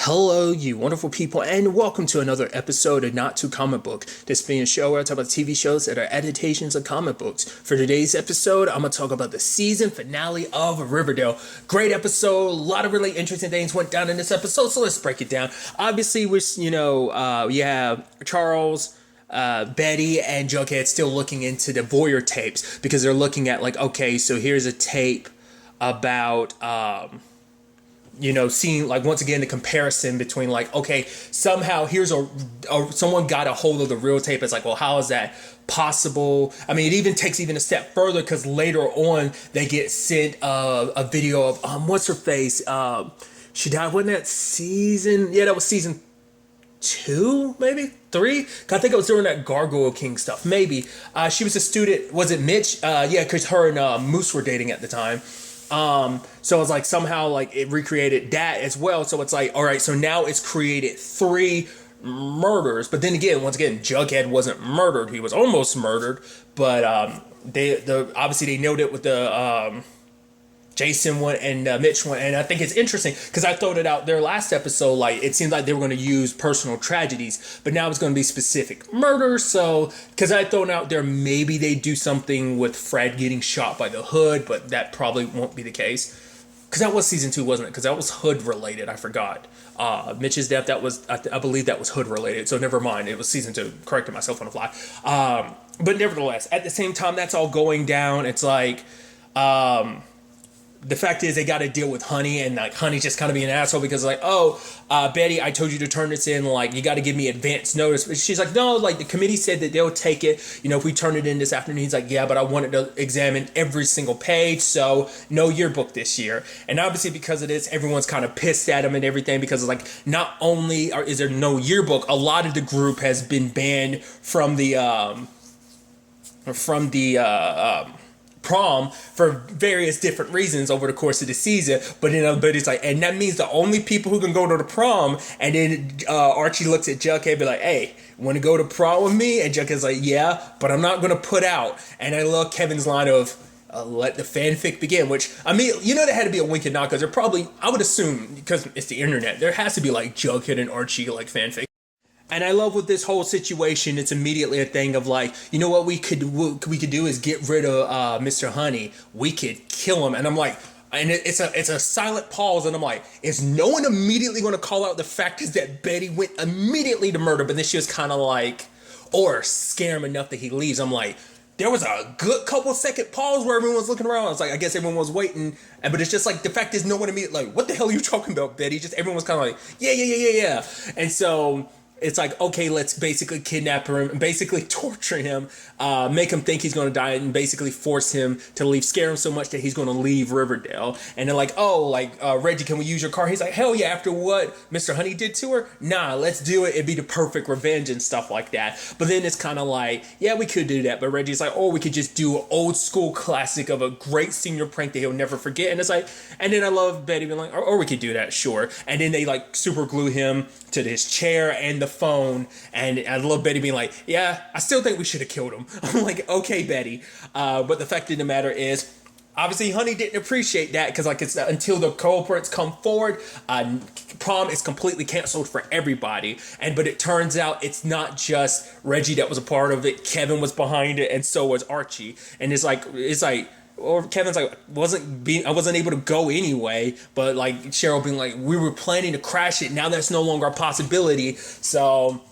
Hello, you wonderful people, and welcome to another episode of Not Too Comic Book. This being a show where I talk about TV shows that are adaptations of comic books. For today's episode, I'm going to talk about the season finale of Riverdale. Great episode, a lot of really interesting things went down in this episode, so let's break it down. Obviously, you have Charles, Betty, and Jughead still looking into the voyeur tapes because they're looking at, like, okay, so here's a tape about, seeing, like, once again, the comparison between, like, okay, somehow here's someone got a hold of the real tape. It's like, well, how is that possible? I mean, it even takes a step further because later on they get sent a video of, what's her face? She died, wasn't that season? Yeah, that was season 2, maybe 3. I think it was during that Gargoyle King stuff. Maybe she was a student. Was it Mitch? Yeah, because her and Moose were dating at the time. So it's like somehow like it recreated that as well. So it's like, all right, so now it's created 3 murders. But then again, once again, Jughead wasn't murdered. He was almost murdered. But obviously they nailed it with the Jason one and Mitch one. And I think it's interesting because I thought it out their last episode. Like, it seemed like they were going to use personal tragedies, but now it's going to be specific murders. So, because I thought out there, maybe they do something with Fred getting shot by the Hood, but that probably won't be the case. Because that was season 2, wasn't it? Because that was Hood related. I forgot. Mitch's death, that was, I believe that was Hood related. So never mind. It was season 2. Corrected myself on the fly. But nevertheless, at the same time, that's all going down. It's like, the fact is they got to deal with Honey, and like Honey's just kind of being an asshole because like, Betty, I told you to turn this in, like, you got to give me advance notice. But she's like, no, like, the committee said that they'll take it, if we turn it in this afternoon. He's like, yeah, but I wanted to examine every single page, so no yearbook this year. And obviously because of this, everyone's kind of pissed at him and everything because it's like, not only is there no yearbook, a lot of the group has been banned from the prom for various different reasons over the course of the season, but it's like, and that means the only people who can go to the prom. And then Archie looks at Jughead and be like, hey, want to go to prom with me? And Jughead's like, yeah, but I'm not going to put out. And I love Kevin's line of, let the fanfic begin, which, I mean, there had to be a wink and nod because there probably, I would assume, because it's the internet, there has to be like Jughead and Archie like fanfic. And I love with this whole situation, it's immediately a thing of like, you know what we could do is get rid of Mr. Honey. We could kill him. And I'm like, and it's a silent pause, and I'm like, is no one immediately going to call out the fact is that Betty went immediately to murder? But then she was kind of like, or scare him enough that he leaves. I'm like, there was a good couple second pause where everyone was looking around. I was like, I guess everyone was waiting. But it's just like, the fact is no one immediately like, what the hell are you talking about, Betty? Just everyone was kind of like, yeah. And so it's like, okay, let's basically kidnap him and basically torture him, make him think he's going to die, and basically force him to leave, scare him so much that he's going to leave Riverdale. And they're like, Reggie, can we use your car? He's like, hell yeah, after what Mr. Honey did to her? Nah, let's do it. It'd be the perfect revenge and stuff like that. But then it's kind of like, yeah, we could do that. But Reggie's like, we could just do an old school classic of a great senior prank that he'll never forget. And it's like, and then I love Betty being like, or we could do that, sure. And then they like super glue him to his chair and the phone, and I love Betty being like, yeah, I still think we should have killed him. I'm like, okay, Betty. But the fact of the matter is, obviously Honey didn't appreciate that because like it's until the culprits come forward, prom is completely canceled for everybody. But it turns out it's not just Reggie that was a part of it. Kevin was behind it, and so was Archie. And it's like or Kevin's like, I wasn't able to go anyway, but like Cheryl being like, we were planning to crash it, now that's no longer a possibility. So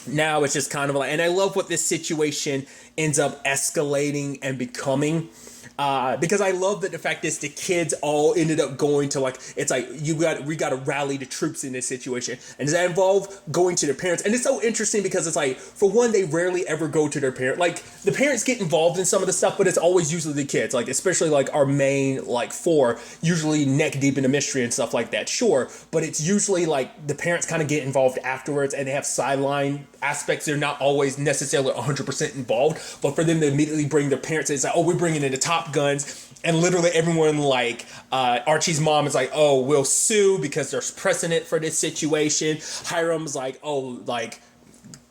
now it's just kind of like, and I love what this situation ends up escalating and becoming. Because I love that the fact is the kids all ended up going to like, it's like, we got to rally the troops in this situation. And does that involve going to their parents? And it's so interesting because it's like, for one, they rarely ever go to their parents. Like, the parents get involved in some of the stuff, but it's always usually the kids. Like, especially like our main, like 4, usually neck deep in the mystery and stuff like that. Sure. But it's usually like the parents kind of get involved afterwards, and they have sideline aspects. They're not always necessarily 100% involved, but for them to immediately bring their parents in, it's like, we're bringing in the Top Guns. And literally everyone, like Archie's mom is like, we'll sue because there's precedent for this situation. Hiram's like,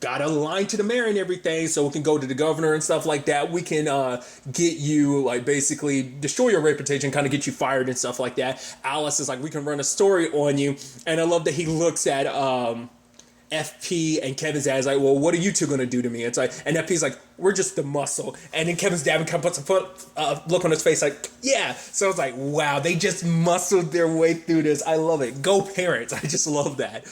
got a line to the mayor and everything, so we can go to the governor and stuff like that. We can get you, like, basically destroy your reputation, kind of get you fired and stuff like that. Alice is like, we can run a story on you. And I love that he looks at FP and Kevin's dad is like, well, what are you two gonna do to me? It's like, and FP's like, we're just the muscle. And then Kevin's dad kind of puts a look on his face like, yeah. So it's like, wow, they just muscled their way through this. I love it. Go Parents. I just love that.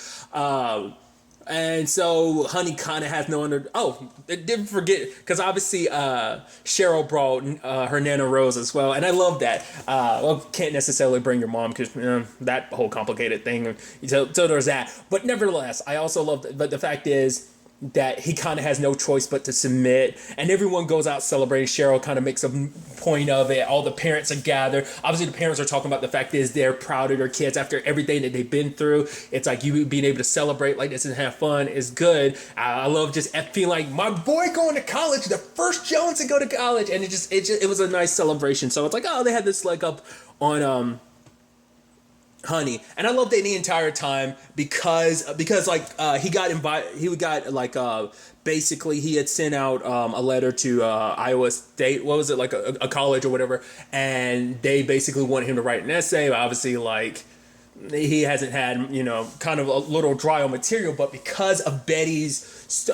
And so Honey kind of has no under. Oh, didn't forget, because obviously Cheryl brought her Nana Rose as well, and I love that. Well, can't necessarily bring your mom because that whole complicated thing. So there's that. But nevertheless, I also love. But the fact is that he kind of has no choice but to submit, and everyone goes out celebrating. Cheryl kind of makes a point of it. All the parents are gathered. Obviously, the parents are talking about the fact is they're proud of their kids after everything that they've been through. It's like you being able to celebrate like this and have fun is good. I love just feeling like my boy going to college, the first Jones to go to college, and it was a nice celebration. So it's like, oh, they had this leg up on Honey, and I loved it the entire time because like he got invited. He got like basically he had sent out a letter to Iowa State. What was it, like a college or whatever? And they basically wanted him to write an essay. Obviously, like he hasn't had kind of a little dry on material, but because of Betty's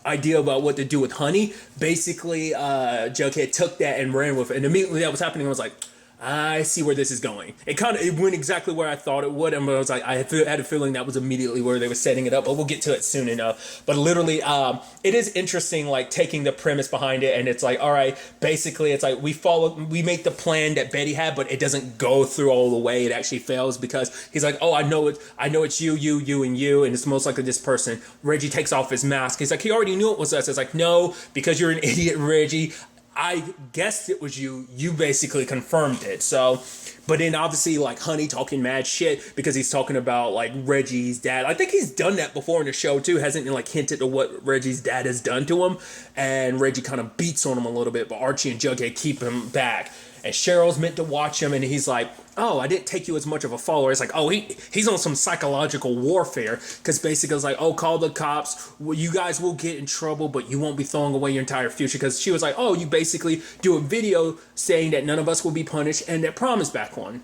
idea about what to do with Honey, basically Jughead took that and ran with it. And immediately that was happening, I was like, I see where this is going. It went exactly where I thought it would, and I was like, I had a feeling that was immediately where they were setting it up. But we'll get to it soon enough. But literally, it is interesting, like taking the premise behind it, and it's like, all right, basically, it's like we make the plan that Betty had, but it doesn't go through all the way. It actually fails because he's like, oh, I know it's you, and it's most likely this person. Reggie takes off his mask. He's like, he already knew it was us. It's like, no, because you're an idiot, Reggie. I guessed it was you. You basically confirmed it. So, but then obviously like Honey talking mad shit because he's talking about like Reggie's dad. I think he's done that before in the show too. Hasn't like hinted to what Reggie's dad has done to him. And Reggie kind of beats on him a little bit, but Archie and Jughead keep him back. And Cheryl's meant to watch him, and he's like, oh, I didn't take you as much of a follower. It's like, oh, he's on some psychological warfare, because basically it's like, oh, call the cops. Well, you guys will get in trouble, but you won't be throwing away your entire future. Because she was like, oh, you basically do a video saying that none of us will be punished and that prom is back on.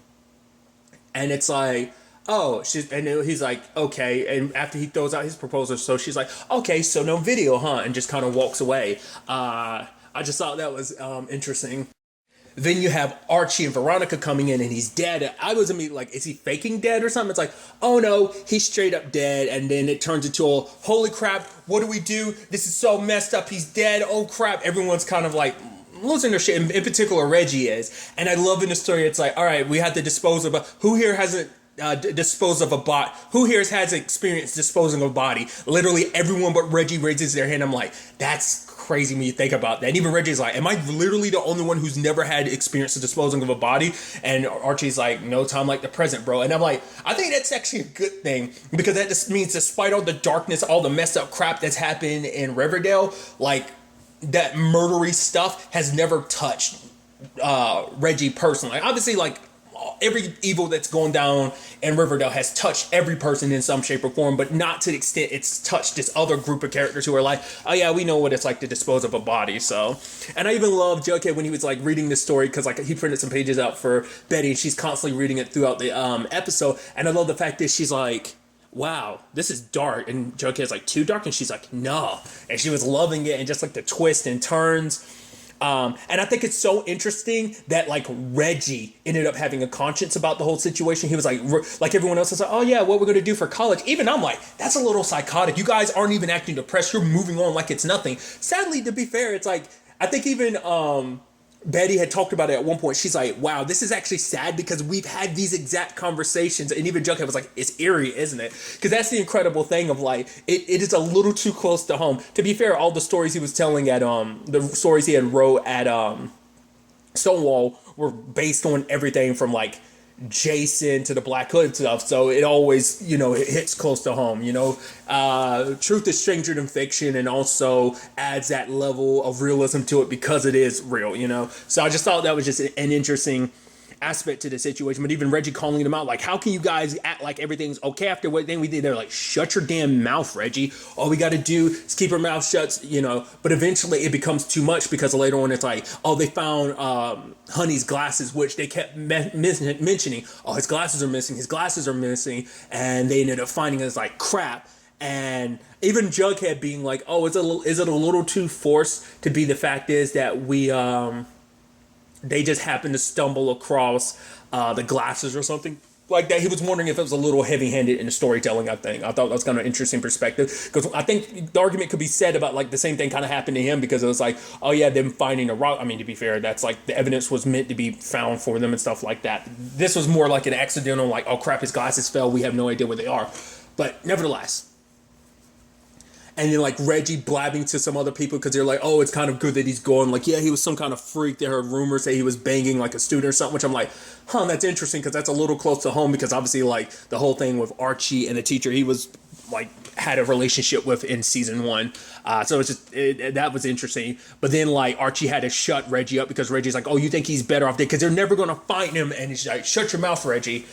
And it's like, oh, and he's like, okay. And after he throws out his proposal, so she's like, okay, so no video, huh? And just kind of walks away. I just thought that was interesting. Then you have Archie and Veronica coming in, and he's dead. I was immediately like, is he faking dead or something? It's like, oh no, he's straight up dead. And then it turns into a, holy crap, what do we do? This is so messed up. He's dead. Oh crap. Everyone's kind of like losing their shit. In particular, Reggie is. And I love in the story, it's like, all right, we have to dispose of who here hasn't disposed of a bot? Who here has experience disposing of a body? Literally everyone but Reggie raises their hand. I'm like, that's crazy when you think about that. And even Reggie's like, am I literally the only one who's never had experience of disposing of a body? And Archie's like, no time like the present, bro. And I'm like, I think that's actually a good thing, because that just means despite all the darkness, all the messed up crap that's happened in Riverdale, like that murdery stuff has never touched Reggie personally. Obviously, like every evil that's going down in Riverdale has touched every person in some shape or form, but not to the extent it's touched this other group of characters who are like, oh yeah, we know what it's like to dispose of a body. So, and I even love Jughead when he was like reading the story, because like he printed some pages out for Betty, and she's constantly reading it throughout the episode. And I love the fact that she's like, wow, this is dark. And Jughead's like, too dark? And she's like, no. And she was loving it, and just like the twists and turns. And I think it's so interesting that like Reggie ended up having a conscience about the whole situation. He was like everyone else was like, oh yeah, what we're going to do for college. Even I'm like, that's a little psychotic. You guys aren't even acting depressed. You're moving on like it's nothing. Sadly, to be fair, it's like, I think even Betty had talked about it at one point. She's like, wow, this is actually sad because we've had these exact conversations. And even Jughead was like, it's eerie, isn't it? Because that's the incredible thing of like, it is a little too close to home. To be fair, all the stories he was telling at, the stories he had wrote at Stonewall were based on everything from like Jason to the Black Hood stuff, so it always, it hits close to home. Truth is stranger than fiction, and also adds that level of realism to it because it is real. So I just thought that was just an interesting aspect to the situation. But even Reggie calling them out, like, how can you guys act like everything's okay after what thing we did? They're like, shut your damn mouth, Reggie. All we got to do is keep our mouth shut, But eventually it becomes too much because later on it's like, oh, they found Honey's glasses, which they kept mentioning. Oh, his glasses are missing. His glasses are missing. And they ended up finding it as like crap. And even Jughead being like, oh, is it a little too forced to be? The fact is that they just happened to stumble across the glasses or something like that. He was wondering if it was a little heavy-handed in the storytelling. I thought that was kind of an interesting perspective, because I think the argument could be said about like the same thing kind of happened to him, because it was like, oh yeah, them finding a rock. I mean, to be fair, that's like the evidence was meant to be found for them and stuff like that. This was more like an accidental, like, oh crap, his glasses fell. We have no idea where they are. But nevertheless. And then like Reggie blabbing to some other people because they're like, oh, it's kind of good that he's going. Like, yeah, he was some kind of freak. They heard rumors say he was banging like a student or something, which I'm like, that's interesting, because that's a little close to home, because obviously like the whole thing with Archie and the teacher he was like had a relationship with in season 1. So it's just that was interesting. But then like Archie had to shut Reggie up because Reggie's like, oh, you think he's better off there because they're never going to find him. And he's like, shut your mouth, Reggie.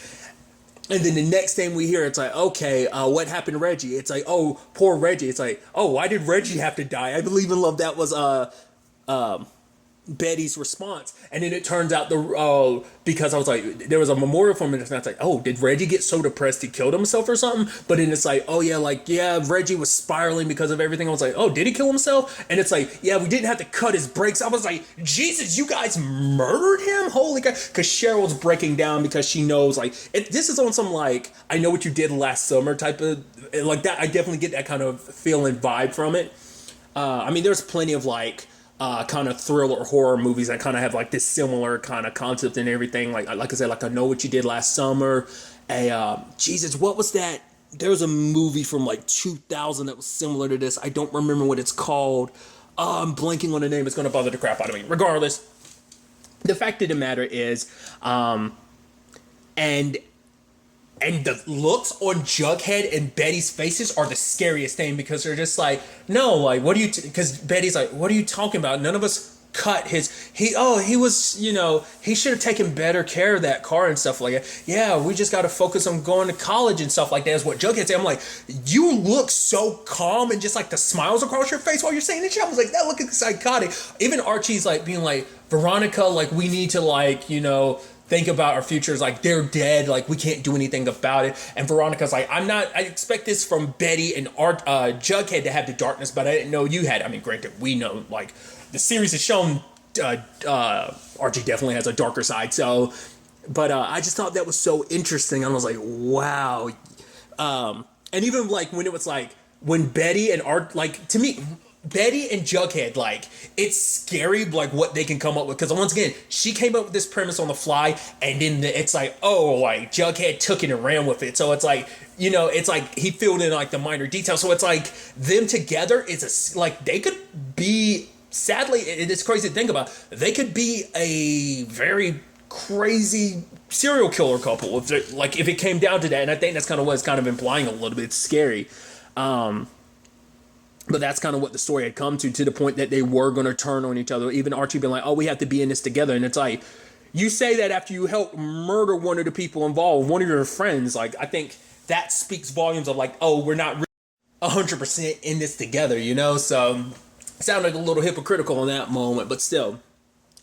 And then the next thing we hear, it's like, okay, what happened to Reggie? It's like, oh, poor Reggie. It's like, oh, why did Reggie have to die? I believe in love. That was Betty's response. And then it turns out because I was like, there was a memorial for him, and it's like, oh, did Reggie get so depressed he killed himself or something? But then it's like, oh yeah, Reggie was spiraling because of everything. I was like, oh, did he kill himself? And it's like, yeah, we didn't have to cut his brakes. I was like, Jesus, you guys murdered him? Holy God. Because Cheryl's breaking down because she knows, like, this is on some, like, I know what you did last summer type of, like that. I definitely get that kind of feeling vibe from it. I mean, there's plenty of, like, kind of thriller horror movies that kind of have like this similar kind of concept and everything. Like I said, like I Know What You Did Last Summer. Jesus, what was that? There was a movie from like 2000 that was similar to this. I don't remember what it's called. I'm blanking on the name. It's going to bother the crap out of me. Regardless, the fact of the matter is, and the looks on Jughead and Betty's faces are the scariest thing, because they're just like, no, like, what do you, because Betty's like, what are you talking about? None of us cut he was, he should have taken better care of that car and stuff like that. Yeah, we just got to focus on going to college and stuff like that, is what Jughead said. I'm like, you look so calm, and just like the smiles across your face while you're saying this shit. I was like, that looking psychotic. Even Archie's like being like, Veronica, like, we need to, like, think about our futures, like they're dead, like we can't do anything about it. And Veronica's like, I expect this from Betty and Jughead to have the darkness, but I didn't know you had. I mean, granted, we know, like, the series has shown Archie definitely has a darker side. So, but I just thought that was so interesting. I was like, wow. And even like when it was like, when Betty and to me, Betty and Jughead, like, it's scary, like, what they can come up with. Because, once again, she came up with this premise on the fly, and then it's like, oh, like, Jughead took it and ran with it. So, it's like, it's like he filled in, like, the minor details. So, it's like, them together is, like, they could be, sadly, it's crazy to think about, they could be a very crazy serial killer couple, if it came down to that. And I think that's kind of what it's kind of implying a little bit. It's scary. But that's kind of what the story had come to the point that they were going to turn on each other. Even Archie being like, oh, we have to be in this together. And it's like, you say that after you help murder one of the people involved, one of your friends. Like, I think that speaks volumes of like, oh, we're not 100% in this together, So it sounded a little hypocritical in that moment, but still.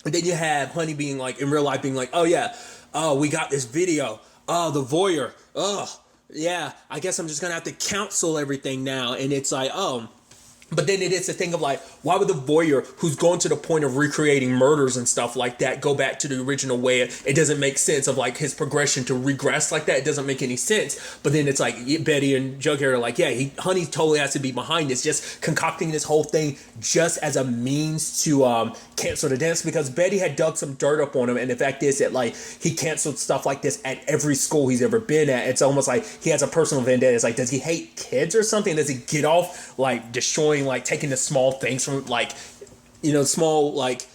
And then you have Honey being like, in real life being like, oh yeah, oh, we got this video. Oh, the voyeur. Oh, yeah, I guess I'm just going to have to cancel everything now. And it's like, oh. But then it is the thing of like, why would the voyeur, who's going to the point of recreating murders and stuff like that, go back to the original way? It doesn't make sense of like his progression to regress like that. It doesn't make any sense. But then it's like Betty and Jughead are like, yeah, Honey totally has to be behind this, just concocting this whole thing just as a means to cancel the dance, because Betty had dug some dirt up on him. And the fact is that like he canceled stuff like this at every school he's ever been at. It's almost like he has a personal vendetta. It's like, does he hate kids or something? Does he get off like destroying, like taking the small things from like, small like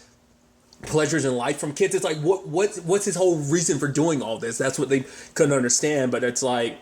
pleasures in life from kids? It's like, what's his whole reason for doing all this? That's what they couldn't understand. But it's like,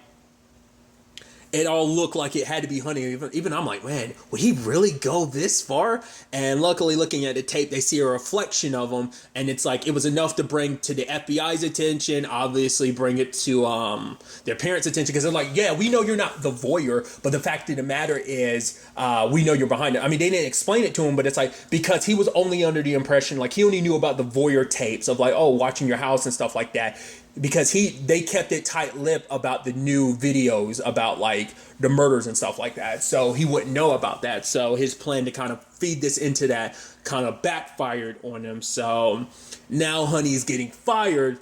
it all looked like it had to be Honey. Even I'm like, man, would he really go this far? And luckily, looking at the tape, they see a reflection of him, and it's like it was enough to bring to the FBI's attention. Obviously, bring it to their parents' attention, because they're like, yeah, we know you're not the voyeur, but the fact of the matter is, we know you're behind it. I mean, they didn't explain it to him, but it's like, because he was only under the impression, like, he only knew about the voyeur tapes of like, oh, watching your house and stuff like that, because they kept it tight-lipped about the new videos about like the murders and stuff like that, so he wouldn't know about that. So his plan to kind of feed this into that kind of backfired on him. So now Honey's getting fired,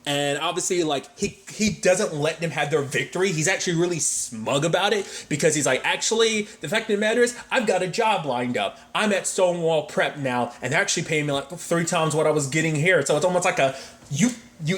and obviously, like, he doesn't let them have their victory. He's actually really smug about it, because he's like, actually, the fact of the matter is, I've got a job lined up. I'm at Stonewall Prep now, and they're actually paying me like 3 times what I was getting here. So it's almost like you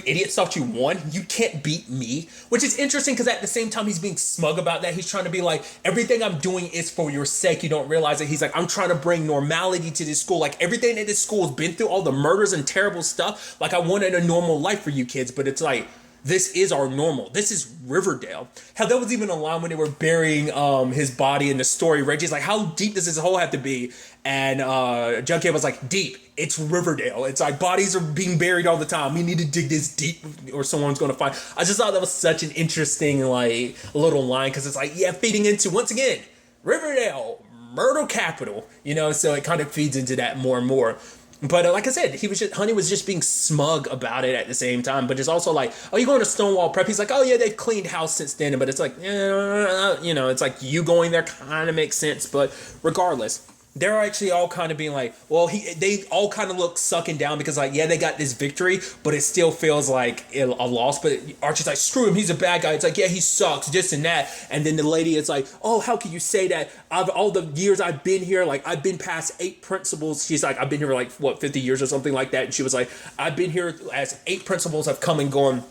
idiots thought you won. You can't beat me. Which is interesting, because at the same time he's being smug about that. He's trying to be like, everything I'm doing is for your sake. You don't realize it. He's like, I'm trying to bring normality to this school. Like, everything that this school has been through, all the murders and terrible stuff. Like, I wanted a normal life for you kids. But it's like, this is our normal. This is Riverdale. Hell, there was even a line when they were burying his body in the story. Reggie's like, how deep does this hole have to be? And Jughead was like, deep. It's Riverdale. It's like, bodies are being buried all the time. We need to dig this deep, or someone's going to find. I just thought that was such an interesting, like, little line, because it's like, yeah, feeding into, once again, Riverdale, murder capital, you know. So it kind of feeds into that more and more. But like I said, Honey was just being smug about it at the same time. But it's also like, oh, you're going to Stonewall Prep? He's like, oh yeah, they've cleaned house since then. But it's like, you know, it's like, you going there kind of makes sense. But regardless, they're actually all kind of being like, well, they all kind of look sucking down, because like, yeah, they got this victory, but it still feels like a loss. But Archie's like, screw him, he's a bad guy. It's like, yeah, he sucks, this and that. And then the lady is like, oh, how can you say that? All the years I've been here, like, I've been past 8 principals. She's like, I've been here like, what, 50 years or something like that. And she was like, I've been here as 8 principals have come and gone.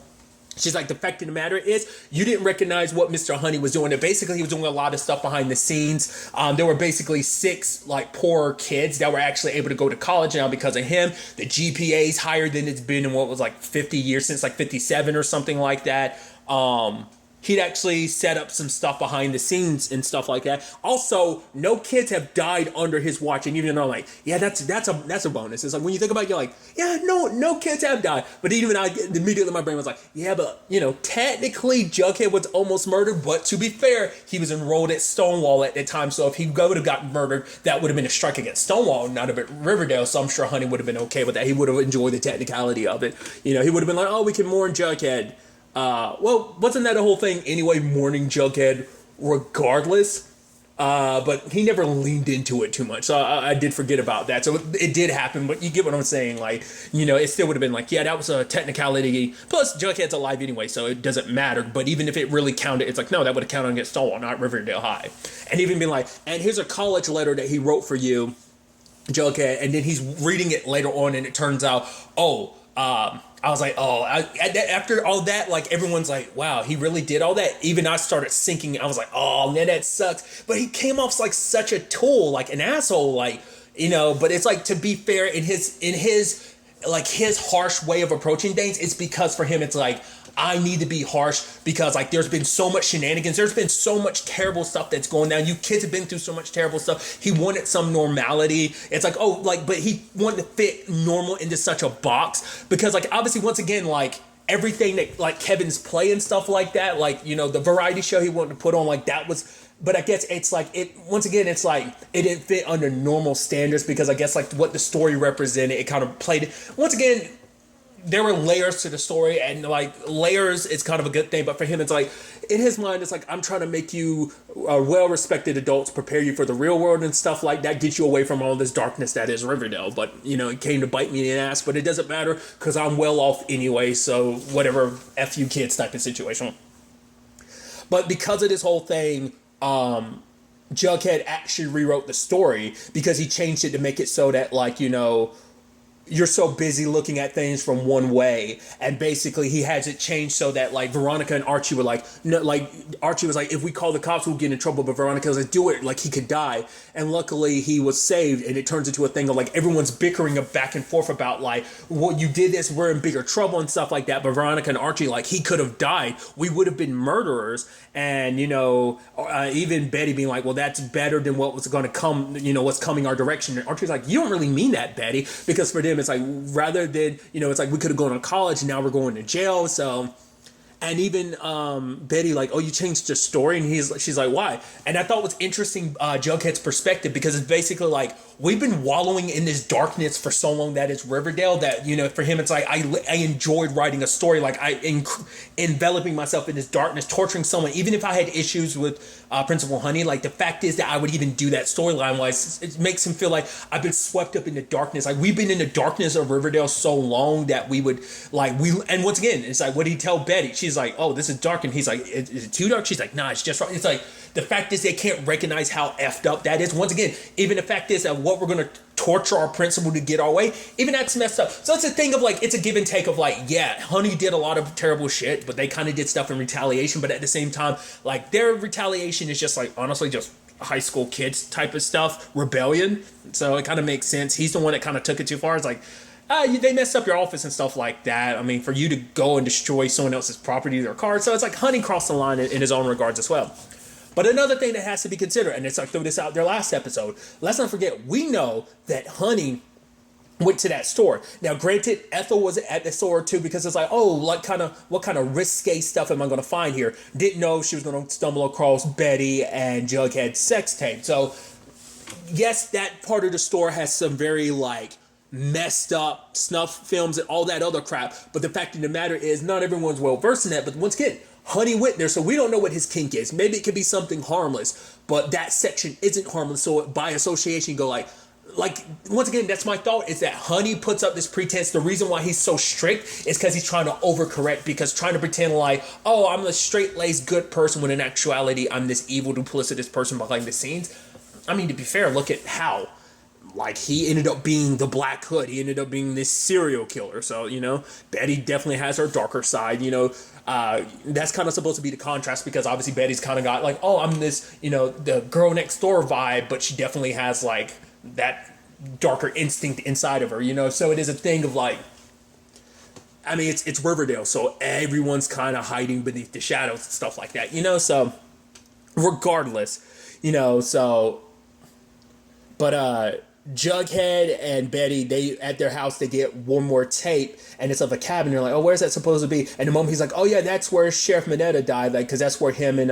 She's like, the fact of the matter is, you didn't recognize what Mr. Honey was doing. And basically, he was doing a lot of stuff behind the scenes. There were basically 6 like poor kids that were actually able to go to college now because of him. The GPA's higher than it's been in what was like 50 years, since like 57 or something like that. He'd actually set up some stuff behind the scenes and stuff like that. Also, no kids have died under his watch, and even though, like, yeah, that's a bonus. It's like, when you think about it, you're like, yeah, no kids have died. But even immediately my brain was like, yeah, but you know, technically Jughead was almost murdered. But to be fair, he was enrolled at Stonewall at the time, so if he would have gotten murdered, that would have been a strike against Stonewall, not a Riverdale. So I'm sure Honey would have been okay with that. He would have enjoyed the technicality of it. You know, he would have been like, oh, we can mourn Jughead. Well, wasn't that a whole thing anyway, mourning Jughead regardless? But he never leaned into it too much, so I did forget about that. So it did happen, but you get what I'm saying. Like, you know, it still would have been like, yeah, that was a technicality. Plus, Jughead's alive anyway, so it doesn't matter. But even if it really counted, it's like, no, that would have counted against Stonewall, not Riverdale High. And even been like, and here's a college letter that he wrote for you, Jughead, and then he's reading it later on, and it turns out, I was like, after all that, like, everyone's like, wow, he really did all that. Even I started sinking. I was like, oh, man, that sucks. But he came off like such a tool, like an asshole, like, you know. But it's like, to be fair, in his like his harsh way of approaching things, it's because for him, it's like, I need to be harsh because, like, there's been so much shenanigans. There's been so much terrible stuff that's going down. You kids have been through so much terrible stuff. He wanted some normality. It's like, oh, like, but he wanted to fit normal into such a box because, like, obviously, once again, like, everything that, like, Kevin's play and stuff like that, like, you know, the variety show he wanted to put on, like, that was... But I guess it's like, once again, it's like, it didn't fit under normal standards because I guess, like, what the story represented, it kind of played it. Once again, there were layers to the story, and like, layers is kind of a good thing, but for him, it's like, in his mind, it's like, I'm trying to make you well-respected adults, prepare you for the real world and stuff like that, get you away from all this darkness that is Riverdale. But, you know, it came to bite me in the ass, but it doesn't matter because I'm well off anyway, so whatever, F you kids type of situation. But because of this whole thing, Jughead actually rewrote the story because he changed it to make it so that, like, you know, you're so busy looking at things from one way, and basically he has it changed so that like Veronica and Archie were like, no, like Archie was like, if we call the cops we'll get in trouble, but Veronica was like, do it, like he could die. And luckily he was saved, and it turns into a thing of like everyone's bickering back and forth about like, well, you did this, we're in bigger trouble and stuff like that. But Veronica and Archie, like, he could have died, we would have been murderers. And even Betty being like, well, that's better than what was going to come, what's coming our direction. And Archie's like, you don't really mean that, Betty, because for them it's like, rather than, it's like we could have gone to college and now we're going to jail. So, and even Betty like, oh, you changed the story, and she's like, why? And I thought it was interesting, Jughead's perspective, because it's basically like, we've been wallowing in this darkness for so long that it's Riverdale, that for him it's like, I enjoyed writing a story, like enveloping myself in this darkness, torturing someone, even if I had issues with Principal Honey. Like, the fact is that I would even do that storyline wise, it makes him feel like I've been swept up in the darkness. Like, we've been in the darkness of Riverdale so long that we would like, and once again it's like, what did he tell Betty? She's like, oh, this is dark, and he's like, is it too dark? She's like, nah, it's just right. It's like, the fact is they can't recognize how effed up that is. Once again, even the fact is that what we're going to torture our principal to get our way, even that's messed up. So it's a thing of like, it's a give and take of like, yeah, Honey did a lot of terrible shit, but they kind of did stuff in retaliation. But at the same time, like, their retaliation is just like, honestly, just high school kids type of stuff, rebellion. So it kind of makes sense. He's the one that kind of took it too far. It's like, they messed up your office and stuff like that. I mean, for you to go and destroy someone else's property, their car. So it's like Honey crossed the line in his own regards as well. But another thing that has to be considered, and it's like threw this out there last episode, let's not forget, we know that Honey went to that store. Now, granted, Ethel was at the store too, because it's like, oh, what kind of risque stuff am I going to find here? Didn't know she was going to stumble across Betty and Jughead's sex tape. So, yes, that part of the store has some very like messed up snuff films and all that other crap. But the fact of the matter is, not everyone's well versed in that. But once again, Honey went there, so we don't know what his kink is. Maybe it could be something harmless, but that section isn't harmless. So by association, go like once again, that's my thought, is that Honey puts up this pretense. The reason why he's so strict is because he's trying to overcorrect, because trying to pretend like, oh, I'm a straight-laced good person, when in actuality I'm this evil, duplicitous person behind the scenes. I mean, to be fair, look at how, like, he ended up being the Black Hood. He ended up being this serial killer. So, Betty definitely has her darker side, that's kind of supposed to be the contrast, because obviously Betty's kind of got like, oh, I'm this, the girl next door vibe, but she definitely has like that darker instinct inside of her, so it is a thing of like, I mean, it's Riverdale, so everyone's kind of hiding beneath the shadows and stuff like that, so regardless, but Jughead and Betty, they at their house, they get one more tape, and it's of a cabin. They're like, oh, where's that supposed to be? And the moment he's like, oh yeah, that's where Sheriff Mineta died, like, because that's where him and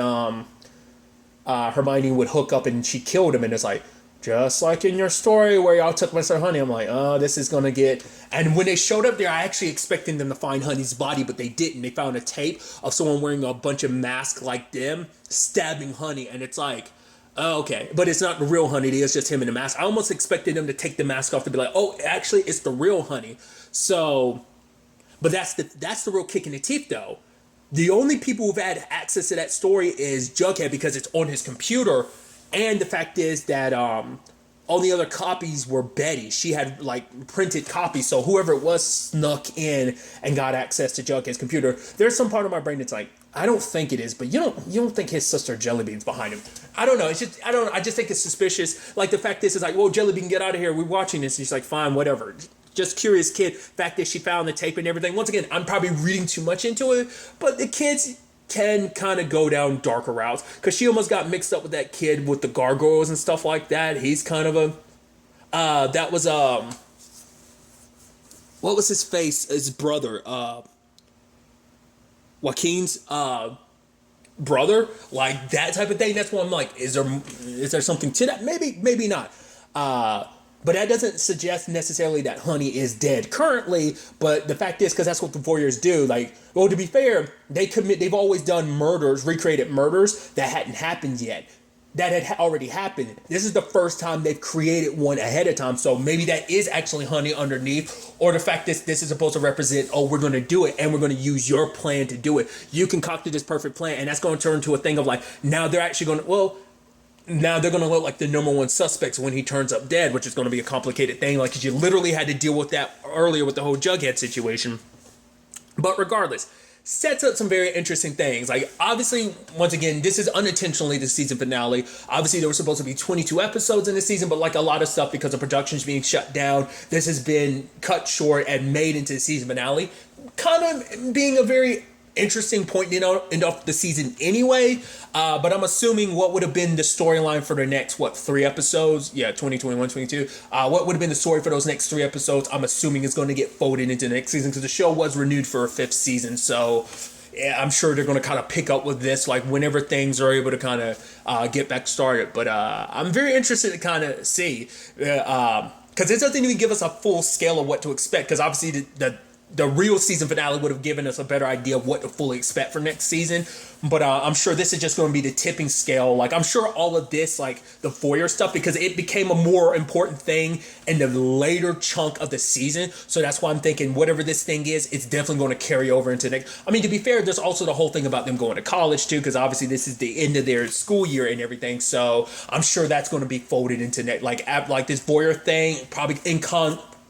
Hermione would hook up, and she killed him. And it's like, just like in your story where y'all took Mr. Honey. I'm like, oh, this is gonna get. And when they showed up there, I actually expected them to find Honey's body, but they didn't. They found a tape of someone wearing a bunch of masks like them stabbing Honey, and it's like, oh, okay, but it's not the real Honey. It's just him in the mask. I almost expected them to take the mask off to be like, oh, actually, it's the real Honey. So, but that's the real kick in the teeth, though. The only people who've had access to that story is Jughead, because it's on his computer, and the fact is that all the other copies were Betty. She had like printed copies, so whoever it was snuck in and got access to Jughead's computer. There's some part of my brain that's like, I don't think it is, but you don't think his sister Jellybean's behind him. I don't know. It's just, I just think it's suspicious. Like, the fact is, it's like, whoa, Jellybean, get out of here. We're watching this. And he's like, fine, whatever. Just curious kid. Fact that she found the tape and everything. Once again, I'm probably reading too much into it, but the kids can kind of go down darker routes, because she almost got mixed up with that kid with the gargoyles and stuff like that. He's kind of a, that was, what was his face? His brother, Joaquin's, brother, like that type of thing. That's why I'm like, is there something to that? Maybe not. But that doesn't suggest necessarily that Honey is dead currently. But the fact is, because that's what the Warriors do. Like, well, to be fair, they've always done murders, recreated murders that hadn't happened yet. That had already happened. This is the first time they've created one ahead of time. So maybe that is actually Honey underneath. Or the fact that this is supposed to represent, oh, we're going to do it, and we're going to use your plan to do it. You concocted this perfect plan, and that's going to turn into a thing of like, now they're actually going to, well, now they're going to look like the number one suspects when he turns up dead, which is going to be a complicated thing. Like, 'cause you literally had to deal with that earlier with the whole Jughead situation. But regardless, sets up some very interesting things. Like, obviously, once again, this is unintentionally the season finale. Obviously, there were supposed to be 22 episodes in the season, but like a lot of stuff, because of production's being shut down, this has been cut short and made into the season finale. Kind of being a very interesting point end off the season anyway. But I'm assuming what would have been the storyline for the next, 3 episodes? Yeah, 2021, 22. What would have been the story for those next 3 episodes, I'm assuming is going to get folded into the next season, because the show was renewed for a 5th season. So yeah, I'm sure they're going to kind of pick up with this, like whenever things are able to kind of get back started. But I'm very interested to kind of see, because it doesn't even give us a full scale of what to expect, because obviously the real season finale would have given us a better idea of what to fully expect for next season. But I'm sure this is just going to be the tipping scale. Like, I'm sure all of this, like the Foyer stuff, because it became a more important thing in the later chunk of the season. So that's why I'm thinking whatever this thing is, it's definitely going to carry over into next. I mean, to be fair, there's also the whole thing about them going to college too, because obviously this is the end of their school year and everything. So I'm sure that's going to be folded into next, like this Foyer thing, probably in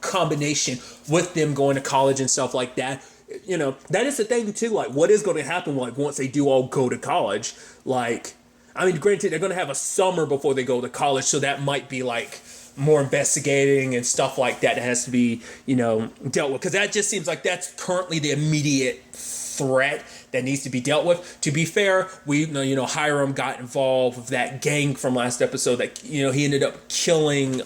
combination with them going to college and stuff like that. You know, that is the thing too, like what is going to happen like once they do all go to college. Like, I mean, granted, they're going to have a summer before they go to college, so that might be like more investigating and stuff like that has to be, you know, dealt with, because that just seems like that's currently the immediate threat that needs to be dealt with. To be fair, we know, Hiram got involved with that gang from last episode that, you know, he ended up killing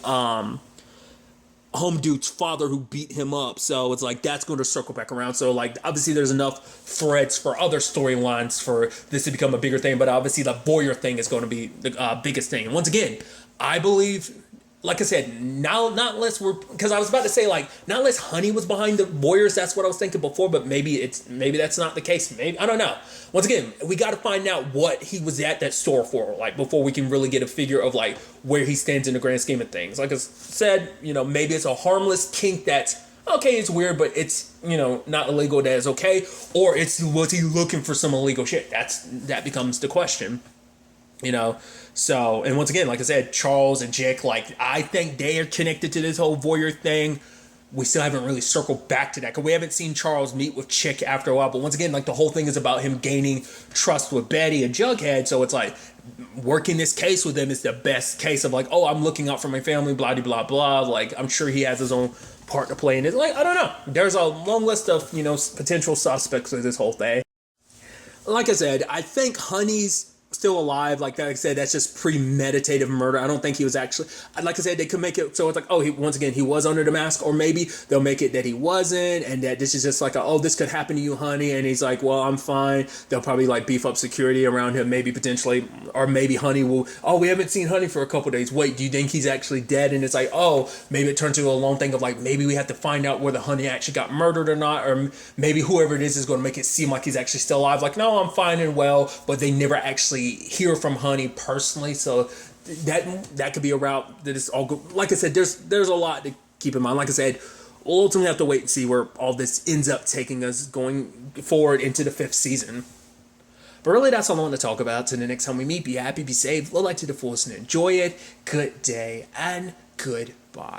home dude's father who beat him up. So it's like that's going to circle back around. So like obviously there's enough threads for other storylines for this to become a bigger thing. But obviously the Boyer thing is going to be the biggest thing. And once again, I believe, like I said, not unless because I was about to say like not unless Honey was behind the Boyers. That's what I was thinking before. But maybe that's not the case. Maybe, I don't know. Once again, we got to find out what he was at that store for, like before we can really get a figure of like where he stands in the grand scheme of things. Like I said, maybe it's a harmless kink that's okay. It's weird, but it's not illegal. That is okay. Or was he looking for some illegal shit? That becomes the question. So, and once again, like I said, Charles and Jake, like, I think they are connected to this whole Voyeur thing. We still haven't really circled back to that, because we haven't seen Charles meet with Chick after a while. But once again, like, the whole thing is about him gaining trust with Betty and Jughead. So it's like, working this case with him is the best case of like, oh, I'm looking out for my family, blah, blah, blah. Like, I'm sure he has his own part to play in it. Like, I don't know. There's a long list of, potential suspects of this whole thing. Like I said, I think Honey's still alive. Like I said, that's just premeditative murder. I don't think he was actually, like I said, they could make it so it's like, oh, he was under the mask, or maybe they'll make it that he wasn't, and that this is just like this could happen to you, Honey, and he's like, well, I'm fine. They'll probably like beef up security around him, maybe potentially, or maybe Honey will, we haven't seen Honey for a couple days. Wait, do you think he's actually dead? And it's like, maybe it turns into a long thing of like, maybe we have to find out whether Honey actually got murdered or not, or maybe whoever it is going to make it seem like he's actually still alive. Like, no, I'm fine and well, but they never actually hear from Honey personally, so that could be a route that is all good. Like I said, there's a lot to keep in mind. Like I said, we'll ultimately have to wait and see where all this ends up taking us going forward into the 5th season. But really, that's all I want to talk about. Till the next time we meet, be happy, be safe, live life to the fullest, and enjoy it. Good day and goodbye.